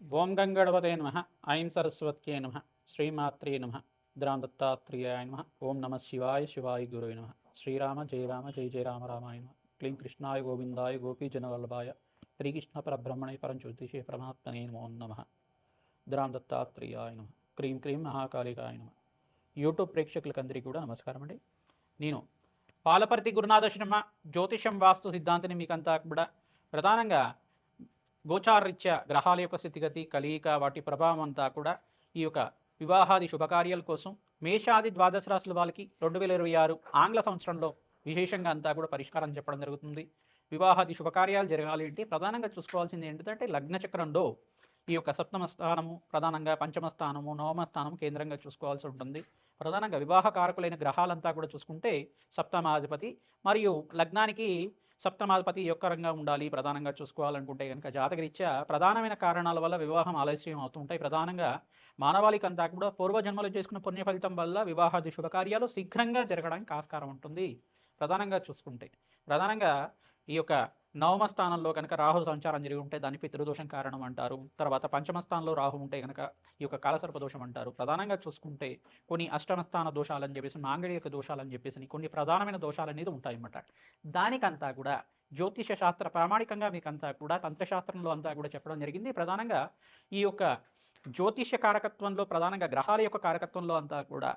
ఓం గంగణపతే నమ. ఐం సరస్వత్యే నమ. శ్రీమాత్రే నమ. ద్రాం దత్తాత్రేయాయ నమ. ఓం నమ శివాయ శివాయ గురువే నమ. శ్రీరామ జయ రామ జయ జయ రామ రామాయ నమ. క్లీం కృష్ణాయ గోవిందాయ గోపీజనవల్లభాయ శ్రీకృష్ణ పరబ్రహ్మణే పరంజ్యోతిషే పరమాత్మనే నమో నమ. ద్రాం దత్తాత్రేయాయ నమ. క్రీం క్రీం మహాకాళికాయ నమ. యూట్యూబ్ ప్రేక్షకులకందరికీ కూడా నమస్కారం అండి. నేను పాలపర్తి గురునాథ శర్మ జ్యోతిషం వాస్తు సిద్ధాంతిని మీకంతా కూడా ప్రధానంగా గోచారరీత్యా గ్రహాల యొక్క స్థితిగతి కలయిక వాటి ప్రభావం అంతా కూడా ఈ యొక్క వివాహాది శుభకార్యాల కోసం మేషాది ద్వాదశ రాశుల వాళ్ళకి 2026 ఆంగ్ల సంవత్సరంలో విశేషంగా అంతా కూడా పరిష్కారం చెప్పడం జరుగుతుంది. వివాహాది శుభకార్యాలు జరగాలి అంటే ప్రధానంగా చూసుకోవాల్సింది ఏంటంటే లగ్న చక్రంలో ఈ యొక్క సప్తమ స్థానము ప్రధానంగా పంచమ స్థానము నవమ స్థానం కేంద్రంగా చూసుకోవాల్సి ఉంటుంది. ప్రధానంగా వివాహ కారకులైన గ్రహాలంతా కూడా చూసుకుంటే సప్తమాధిపతి మరియు లగ్నానికి సప్తమాధిపతి యొక్క రంగా ఉండాలి. ప్రధానంగా చూసుకోవాలనుకుంటే కనుక జాతకరీత్యా ప్రధానమైన కారణాల వల్ల వివాహం ఆలస్యం అవుతుంటాయి. ప్రధానంగా మానవాళికి అంతా కూడా పూర్వజన్మలు చేసుకున్న పుణ్య ఫలితం వల్ల వివాహాది శుభకార్యాలు శీఘ్రంగా జరగడానికి ఆస్కారం ఉంటుంది. ప్రధానంగా చూసుకుంటే ప్రధానంగా ఈ యొక్క నవమ స్థానంలో కనుక రాహు సంచారం జరిగి ఉంటే దాన్ని పితృదోషం కారణం అంటారు. తర్వాత పంచమ స్థానంలో రాహు ఉంటే కనుక ఈ యొక్క కాలసర్ప దోషం అంటారు. ప్రధానంగా చూసుకుంటే కొన్ని అష్టమ స్థాన దోషాలని చెప్పేసి మాంగళ్యక దోషాలని చెప్పేసి కొన్ని ప్రధానమైన దోషాలు అనేది ఉంటాయన్నమాట. దానికంతా కూడా జ్యోతిష శాస్త్ర ప్రామాణికంగా మీకంతా కూడా తంత్రశాస్త్రంలో అంతా కూడా చెప్పడం జరిగింది. ప్రధానంగా ఈ యొక్క జ్యోతిష కారకత్వంలో ప్రధానంగా గ్రహాల యొక్క కారకత్వంలో అంతా కూడా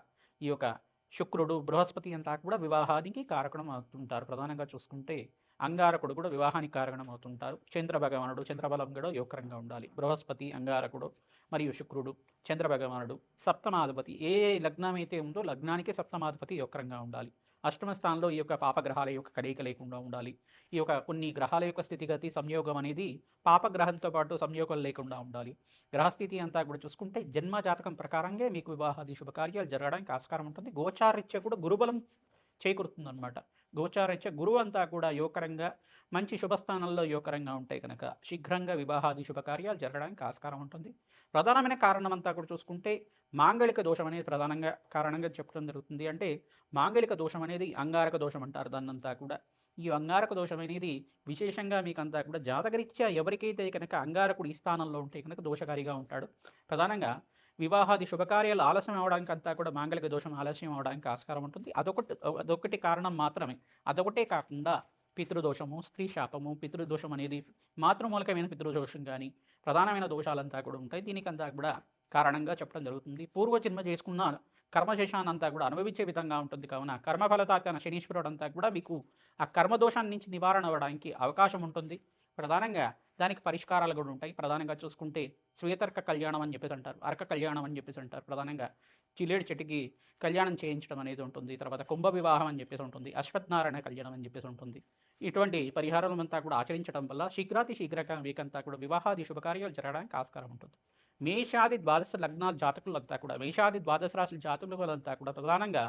ఈ యొక్క శుక్రుడు బృహస్పతి అంతా కూడా వివాహానికి కారకం అవుతుంటారు. ప్రధానంగా చూసుకుంటే అంగారకుడు కూడా వివాహానికి కారణం అవుతుంటారు. చంద్ర భగవానుడు చంద్రబలం కూడా యోగకరంగా ఉండాలి. బృహస్పతి అంగారకుడు మరియు శుక్రుడు చంద్ర భగవానుడు సప్తమాధిపతి ఏ లగ్నం అయితే ఉందో లగ్నానికి సప్తమాధిపతి యోగకరంగా ఉండాలి. అష్టమ స్థానంలో ఈ యొక్క పాపగ్రహాల యొక్క కలయిక లేకుండా ఉండాలి. ఈ యొక్క కొన్ని గ్రహాల యొక్క స్థితిగతి సంయోగం అనేది పాపగ్రహంతో పాటు సంయోగం లేకుండా ఉండాలి. గ్రహస్థితి అంతా కూడా చూసుకుంటే జన్మ జాతకం ప్రకారంగా మీకు వివాహాది శుభకార్యాలు జరగడానికి ఆస్కారం ఉంటుంది. గోచారీత్యా కూడా గురుబలం చేకూరుతుందన్నమాట. గోచారీత్యా గురువు అంతా కూడా యోగకరంగా మంచి శుభస్థానంలో యోగకరంగా ఉంటే కనుక శీఘ్రంగా వివాహాది శుభకార్యాలు జరగడానికి ఆస్కారం ఉంటుంది. ప్రధానమైన కారణం అంతా కూడా చూసుకుంటే మాంగళిక దోషం అనేది ప్రధానంగా కారణంగా చెప్పడం జరుగుతుంది. అంటే మాంగళిక దోషం అనేది అంగారక దోషం అంటారు దాన్నంతా కూడా. ఈ అంగారక దోషం అనేది విశేషంగా మీకంతా కూడా జాతకరీత్యా ఎవరికైతే కనుక అంగారకుడు ఈ స్థానంలో ఉంటే కనుక దోషకారిగా ఉంటాడు. ప్రధానంగా వివాహాది శుభకార్యాలు ఆలస్యం అవడానికి అంతా కూడా మాంగళిక దోషం ఆలస్యం అవడానికి ఆస్కారం ఉంటుంది. అదొకటి కారణం మాత్రమే. అదొకటే కాకుండా పితృదోషము స్త్రీ శాపము పితృదోషం అనేది మాతృమూలకమైన పితృదోషం కానీ ప్రధానమైన దోషాలంతా కూడా ఉంటాయి. దీనికంతా కూడా కారణంగా చెప్పడం జరుగుతుంది. పూర్వజన్మ చేసుకున్న కర్మశేషాన్ని అంతా కూడా అనుభవించే విధంగా ఉంటుంది. కావున కర్మఫలతాతన శనీశ్వరుడు అంతా కూడా మీకు ఆ కర్మదోషాన్ని నుంచి నివారణ అవ్వడానికి అవకాశం ఉంటుంది. ప్రధానంగా దానికి పరిష్కారాలు కూడా ఉంటాయి. ప్రధానంగా చూసుకుంటే శ్వేతర్క కళ్యాణం అని చెప్పేసి అంటారు, అర్క కళ్యాణం అని చెప్పేసి అంటారు. ప్రధానంగా చిల్లేడు చెట్టుకి కళ్యాణం చేయించడం అనేది ఉంటుంది. తర్వాత కుంభ వివాహం అని చెప్పేసి ఉంటుంది, అశ్వత్థనారాయణ కళ్యాణం అని చెప్పేసి ఉంటుంది. ఇటువంటి పరిహారాలంతా కూడా ఆచరించడం వల్ల శీఘ్రంగా మీకంతా కూడా వివాహాది శుభకార్యాలు జరగడానికి ఆస్కారం ఉంటుంది. మేషాది ద్వాదశ లగ్నాల జాతకులంతా కూడా మేషాది ద్వాదశ రాశుల జాతకులంతా కూడా ప్రధానంగా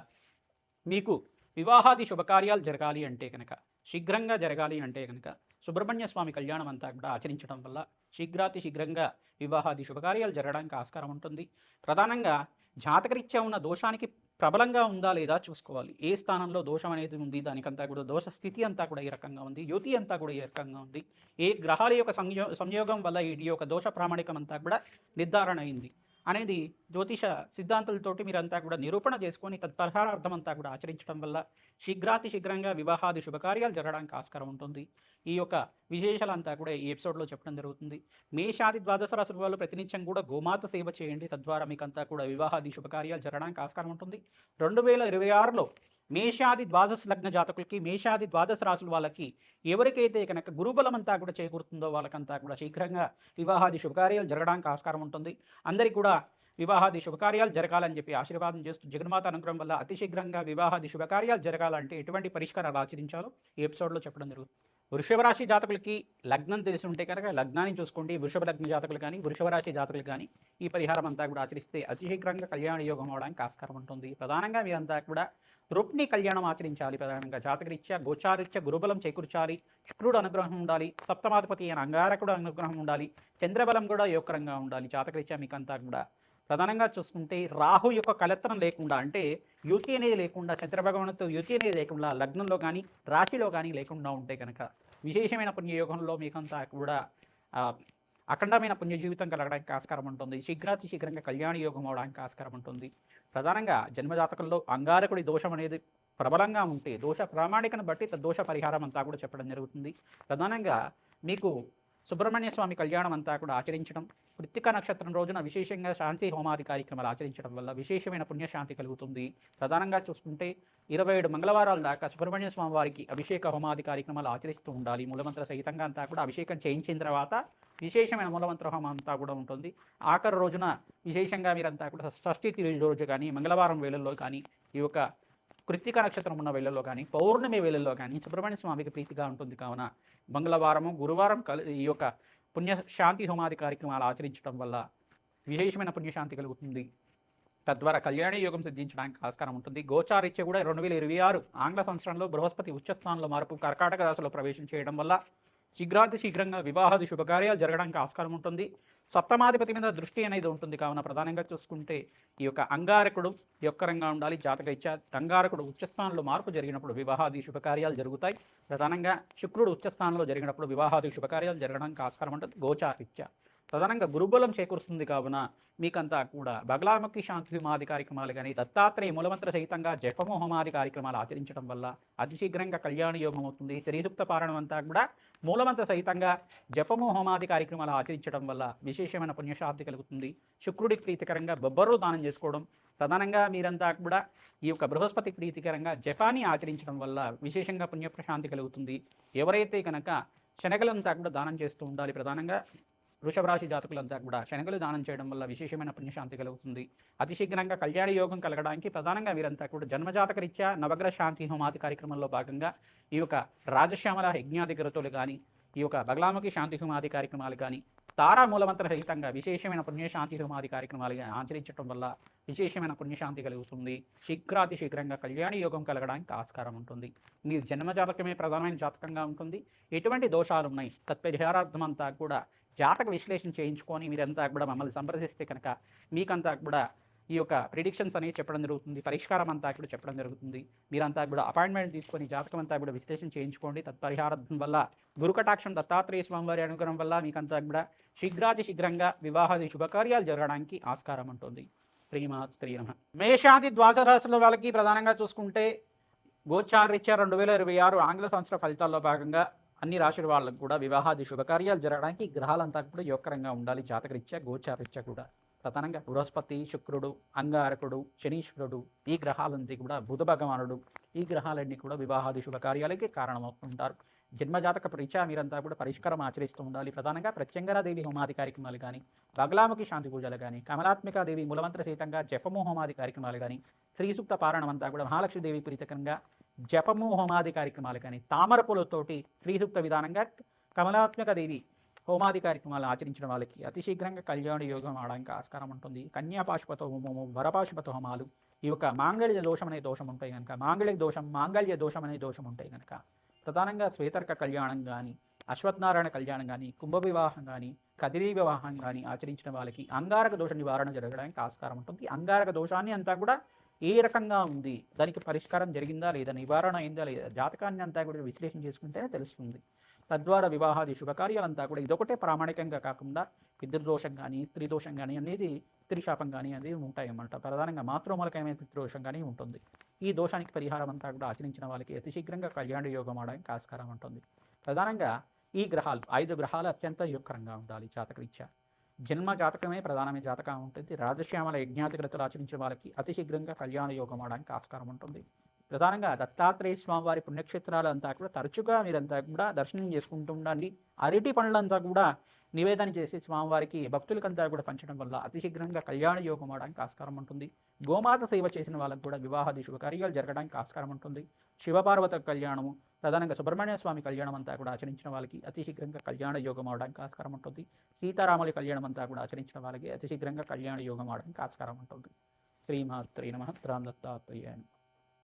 మీకు వివాహాది శుభకార్యాలు జరగాలి అంటే కనుక శీఘ్రంగా జరగాలి అంటే కనుక సుబ్రహ్మణ్య స్వామి కళ్యాణం అంతా కూడా ఆచరించడం వల్ల శీఘ్రంగా వివాహాది శుభకార్యాలు జరగడానికి ఆస్కారం ఉంటుంది. ప్రధానంగా జాతకరీత్యా ఉన్న దోషానికి ప్రబలంగా ఉందా లేదా చూసుకోవాలి. ఏ స్థానంలో దోషం అనేది ఉంది, దానికంతా కూడా దోష స్థితి అంతా కూడా ఏ రకంగా ఉంది, యుతి అంతా కూడా ఏ రకంగా ఉంది, ఏ గ్రహాల యొక్క సంయోగం వల్ల ఈ యొక్క దోష ప్రామాణికం అంతా కూడా నిర్ధారణ అయింది అనేది జ్యోతిష సిద్ధాంతాలతోటి మీరంతా కూడా నిరూపణ చేసుకొని తత్పరిహారార్థం అంతా కూడా ఆచరించడం వల్ల శీఘ్రంగా వివాహాది శుభకార్యాలు జరగడానికి ఆస్కారం ఉంటుంది. ఈ యొక్క విశేషాలంతా కూడా ఈ ఎపిసోడ్లో చెప్పడం జరుగుతుంది. మేషాది ద్వాదశ రాశుల వాళ్ళు ప్రతినిత్యం కూడా గోమాత సేవ చేయండి. తద్వారా మీకంతా కూడా వివాహాది శుభకార్యాలు జరగడానికి ఆస్కారం ఉంటుంది. 2026లో మేషాది ద్వాదశ లగ్న జాతకులకి మేషాది ద్వాదశ రాశుల వాళ్ళకి ఎవరికైతే కనుక గురుబలం అంతా కూడా చేకూరుతుందో వాళ్ళకంతా కూడా శీఘ్రంగా వివాహాది శుభకార్యాలు జరగడానికి ఆస్కారం ఉంటుంది. అందరికీ కూడా వివాహాది శుభకార్యాలు జరగాలని చెప్పి ఆశీర్వాదం చేస్తూ జగన్మాత అనుగ్రహం వల్ల అతి శీఘ్రంగా వివాహాది శుభకార్యాలు జరగాలంటే ఎటువంటి పరిష్కారాలు ఆచరించాలో ఈ ఎపిసోడ్లో చెప్పడం జరుగుతుంది. వృషభ రాశి జాతకులకి లగ్నం తెలిసి ఉంటే కనుక లగ్నాన్ని చూసుకోండి. వృషభ లగ్న జాతకులు కానీ వృషభ రాశి జాతకులు కానీ ఈ పరిహారం అంతా కూడా ఆచరిస్తే అతి శీఘ్రంగా కళ్యాణ యోగం అవడానికి ఆస్కారం ఉంటుంది. ప్రధానంగా మీరంతా కూడా రుక్ని కళ్యాణం ఆచరించాలి. ప్రధానంగా జాతకరీత్యా గోచారీత్యా గురుబలం చేకూర్చాలి, శుక్రుడు అనుగ్రహం ఉండాలి, సప్తమాధిపతి అయిన అంగారకుడు అనుగ్రహం ఉండాలి, చంద్రబలం కూడా యోగకరంగా ఉండాలి. జాతకరీత్యా మీకంతా కూడా ప్రధానంగా చూసుకుంటే రాహు యొక్క కలత్రం లేకుండా అంటే యుతి అనేది లేకుండా చంద్రభగవానుతో యుతి అనేది లేకుండా లగ్నంలో కానీ రాశిలో కానీ లేకుండా ఉంటే కనుక విశేషమైన పుణ్యయోగంలో మీకంతా కూడా అఖండమైన పుణ్య జీవితం కలగడానికి ఆస్కారం ఉంటుంది. శీఘ్రాతి శీఘ్రంగా కళ్యాణ యోగం అవడానికి ఆస్కారం ఉంటుంది. ప్రధానంగా జన్మజాతకంలో అంగారకుడి దోషం అనేది ప్రబలంగా ఉంటే దోష ప్రామాణికను బట్టి దోష పరిహారం అంతా కూడా చెప్పడం జరుగుతుంది. ప్రధానంగా మీకు సుబ్రహ్మణ్య స్వామి కళ్యాణం అంతా కూడా ఆచరించడం, కృత్తిక నక్షత్రం రోజున విశేషంగా శాంతి హోమాది కార్యక్రమాలు ఆచరించడం వల్ల విశేషమైన పుణ్యశాంతి కలుగుతుంది. ప్రధానంగా చూసుకుంటే 27 మంగళవారాల దాకా సుబ్రహ్మణ్య స్వామి వారికి అభిషేక హోమాది కార్యక్రమాలు ఆచరిస్తూ ఉండాలి. మూలమంత్ర సహితంగా అంతా కూడా అభిషేకం చేయించిన తర్వాత విశేషమైన మూలమంత్ర హోమం అంతా కూడా ఉంటుంది. ఆఖరి రోజున విశేషంగా మీరంతా కూడా షష్ఠి తిథి రోజు కానీ, మంగళవారం వేళల్లో కానీ, ఈ యొక్క కృత్తిక నక్షత్రం ఉన్న వేళల్లో కానీ, పౌర్ణమి వేళల్లో కానీ సుబ్రహ్మణ్య స్వామికి ప్రీతిగా ఉంటుంది. కావున మంగళవారము, గురువారం ఈ యొక్క పుణ్యశాంతి హోమాది కార్యక్రమాలు ఆచరించడం వల్ల విశేషమైన పుణ్యశాంతి కలుగుతుంది. తద్వారా కళ్యాణ యోగం సిద్ధించడానికి ఆస్కారం ఉంటుంది. గోచారీత్య కూడా 2026 ఆంగ్ల సంవత్సరంలో బృహస్పతి ఉచ్చస్థానంలో మార్పు కర్కాటక రాశిలో ప్రవేశం చేయడం వల్ల శీఘ్రాతి శీఘ్రంగా వివాహాది శుభకార్యాలు జరగడానికి ఆస్కారం ఉంటుంది. సప్తమాధిపతి మీద దృష్టి అనేది ఉంటుంది. కావున ప్రధానంగా చూసుకుంటే ఈ యొక్క అంగారకుడు యొక్కరంగా ఉండాలి. జాతకరీత్యా అంగారకుడు ఉచ్చస్థానంలో మార్పు జరిగినప్పుడు వివాహాది శుభకార్యాలు జరుగుతాయి. ప్రధానంగా శుక్రుడు ఉచ్చస్థానంలో జరిగినప్పుడు వివాహాది శుభకార్యాలు జరగడానికి ఆస్కారం ఉంటుంది. గోచారీత్యా ప్రధానంగా గురుబలం చేకూరుస్తుంది. కావున మీకంతా కూడా బగలాముఖి శాంతి హోమాది కార్యక్రమాలు కానీ, దత్తాత్రేయ మూలమంత్ర సహితంగా జపము హోమాది కార్యక్రమాలు ఆచరించడం వల్ల అతి శీఘ్రంగా కళ్యాణ యోగం అవుతుంది. శ్రీసూక్త పారాయణం అంతా కూడా మూలమంత్ర సహితంగా జపము హోమాది కార్యక్రమాలు ఆచరించడం వల్ల విశేషమైన పుణ్యశాంతి కలుగుతుంది. శుక్రుడికి ప్రీతికరంగా బొబ్బరు దానం చేసుకోవడం, ప్రధానంగా మీరంతా కూడా ఈ యొక్క బృహస్పతి ప్రీతికరంగా జపాన్ని ఆచరించడం వల్ల విశేషంగా పుణ్యప్రశాంతి కలుగుతుంది. ఎవరైతే కనుక శనగలంతా కూడా దానం చేస్తూ ఉండాలి. ప్రధానంగా వృషభ రాశి జాతకులంతా కూడా శనగలు దానం చేయడం వల్ల విశేషమైన పుణ్యశాంతి కలుగుతుంది. అతి శీఘ్రంగా కళ్యాణ యోగం కలగడానికి ప్రధానంగా వీరంతా కూడా జన్మజాతక రీత్యా నవగ్రహ శాంతి హోమాది కార్యక్రమంలో భాగంగా ఈ యొక్క రాజశ్యామల యజ్ఞాది గ్రతులు కానీ, ఈ యొక్క బగలాముఖి శాంతి హోమాది కార్యక్రమాలు కానీ, తారా మూలమంత్ర రహితంగా విశేషమైన పుణ్యశాంతి హోమాది కార్యక్రమాలు ఆచరించడం వల్ల విశేషమైన పుణ్యశాంతి కలుగుతుంది. శీఘ్రాతి శీఘ్రంగా కళ్యాణ యోగం కలగడానికి ఆస్కారం ఉంటుంది. మీ జన్మజాతకమే ప్రధానమైన జాతకంగా ఉంటుంది. ఎటువంటి దోషాలు ఉన్నాయి తత్పరిహారార్థం అంతా కూడా జాతక విశ్లేషణ చేయించుకొని మీరంతా కూడా మమ్మల్ని సంప్రదిస్తే కనుక మీకంతా కూడా ఈ యొక్క ప్రిడిక్షన్స్ అనేవి చెప్పడం జరుగుతుంది. పరిష్కారం అంతా కూడా చెప్పడం జరుగుతుంది. మీరంతా కూడా అపాయింట్మెంట్ తీసుకొని జాతకం అంతా కూడా విశ్లేషణ చేయించుకోండి. తత్పరిహారం వల్ల గురుకటాక్షం దత్తాత్రేయ స్వామివారి అనుగ్రహం వల్ల మీకంతా కూడా శీఘ్రాతి శీఘ్రంగా వివాహాది శుభకార్యాలు జరగడానికి ఆస్కారం ఉంటుంది. శ్రీమాత్రే నమః. మేషాది ద్వాదశ రాశుల వాళ్ళకి ప్రధానంగా చూసుకుంటే గోచారీత్యా 2026 ఆంగ్ల సంవత్సర ఫలితాల్లో భాగంగా అన్ని రాశుల వాళ్ళకు కూడా వివాహాది శుభకార్యాలు జరగడానికి గ్రహాలంతా కూడా యోగకరంగా ఉండాలి. జాతకరీత్యా గోచారీత్యా కూడా ప్రధానంగా బృహస్పతి, శుక్రుడు, అంగారకుడు, శనీశ్వరుడు, ఈ గ్రహాలన్నీ కూడా బుధ భగవానుడు, ఈ గ్రహాలన్నీ కూడా వివాహాది శుభకార్యాలకి కారణమవుతుంటారు. జన్మజాతక రీత్యా మీరంతా కూడా పరిష్కారం ఆచరిస్తూ ఉండాలి. ప్రధానంగా ప్రత్యంగరాదేవి హోమాది కార్యక్రమాలు కానీ, బగలాముఖి శాంతి పూజలు కానీ, కమలాత్మికాదేవి మూలమంత్ర సహితంగా జపము హోమాది కార్యక్రమాలు కానీ, శ్రీసూక్త పారాయణం అంతా కూడా మహాలక్ష్మీదేవి ప్రీతికరంగా జపము హోమాది కార్యక్రమాలు కానీ, తామర పూలతోటి శ్రీసూక్త విధానంగా కమలాత్మిక దేవి హోమాది కార్యక్రమాలు ఆచరించిన వాళ్ళకి అతి శీఘ్రంగా కళ్యాణ యోగం ఆడడానికి ఆస్కారం ఉంటుంది. కన్యాపాశుపత హోమము, వరపాశుపత హోమాలు, ఈ యొక్క మాంగళ్య దోషం అనే దోషం ఉంటాయి కనుక, మాంగళ్య దోషం అనే దోషం ఉంటాయి కనుక ప్రధానంగా శ్వేతర్క కళ్యాణం కానీ, అశ్వత్థనారాయణ కళ్యాణం కానీ, కుంభ వివాహం కానీ, కదిరి వివాహం కానీ ఆచరించిన వాళ్ళకి అంగారక దోష నివారణ జరగడానికి ఆస్కారం ఉంటుంది. అంగారక దోషాన్ని అంతా కూడా ఏ రకంగా ఉంది, దానికి పరిష్కారం జరిగిందా లేదా, నివారణ అయిందా లేదా, జాతకాన్ని అంతా కూడా విశ్లేషణ చేసుకుంటేనే తెలుస్తుంది. తద్వారా వివాహాది శుభకార్యాలంతా కూడా ఇదొకటే ప్రామాణికంగా కాకుండా పితృదోషం కానీ, స్త్రీ దోషం కానీ అనేది, స్త్రీ శాపం కానీ అనేది ఉంటాయి అన్నమాట. ప్రధానంగా మాతృమూలకమైన పితృదోషం కానీ ఉంటుంది. ఈ దోషానికి పరిహారం అంతా కూడా ఆచరించిన వాళ్ళకి అతి శీఘ్రంగా కళ్యాణ యోగం ఆడడానికి ఆస్కారం ఉంటుంది. ప్రధానంగా ఈ గ్రహాలు 5 గ్రహాలు అత్యంత యోగకరంగా ఉండాలి జాతకరీత్యా. జన్మ జాతకమే ప్రధానమైన జాతకం ఉంటుంది. రాజశ్యామల యజ్ఞాతిగ్రతలు ఆచరించిన వాళ్ళకి అతి శీఘ్రంగా కళ్యాణ యోగం ఆడడానికి ఆస్కారం ఉంటుంది. ప్రధానంగా దత్తాత్రేయ స్వామి వారి పుణ్యక్షేత్రాలు అంతా కూడా తరచుగా మీరంతా కూడా దర్శనం చేసుకుంటూ ఉండండి. అరటి పండ్లంతా కూడా నివేదన చేసి స్వామివారికి భక్తులకంతా కూడా పంచడం వల్ల అతి శీఘ్రంగా కళ్యాణ యోగం అవడానికి ఆస్కారం ఉంటుంది. గోమాత సేవ చేసిన వాళ్ళకు కూడా వివాహాది శుభకార్యాలు జరగడానికి ఆస్కారం ఉంటుంది. శివపార్వత కళ్యాణము, ప్రధానంగా సుబ్రహ్మణ్య స్వామి కళ్యాణం అంతా కూడా ఆచరించిన వాళ్ళకి అతి శీఘ్రంగా కళ్యాణ యోగం అవడానికి ఆస్కారం ఉంటుంది. సీతారాముల కళ్యాణం అంతా కూడా ఆచరించిన వాళ్ళకి అతి శీఘ్రంగా కళ్యాణ యోగం అవడానికి ఆస్కారం ఉంటుంది. శ్రీమాత్రే నమః. దత్తాత్రేయ.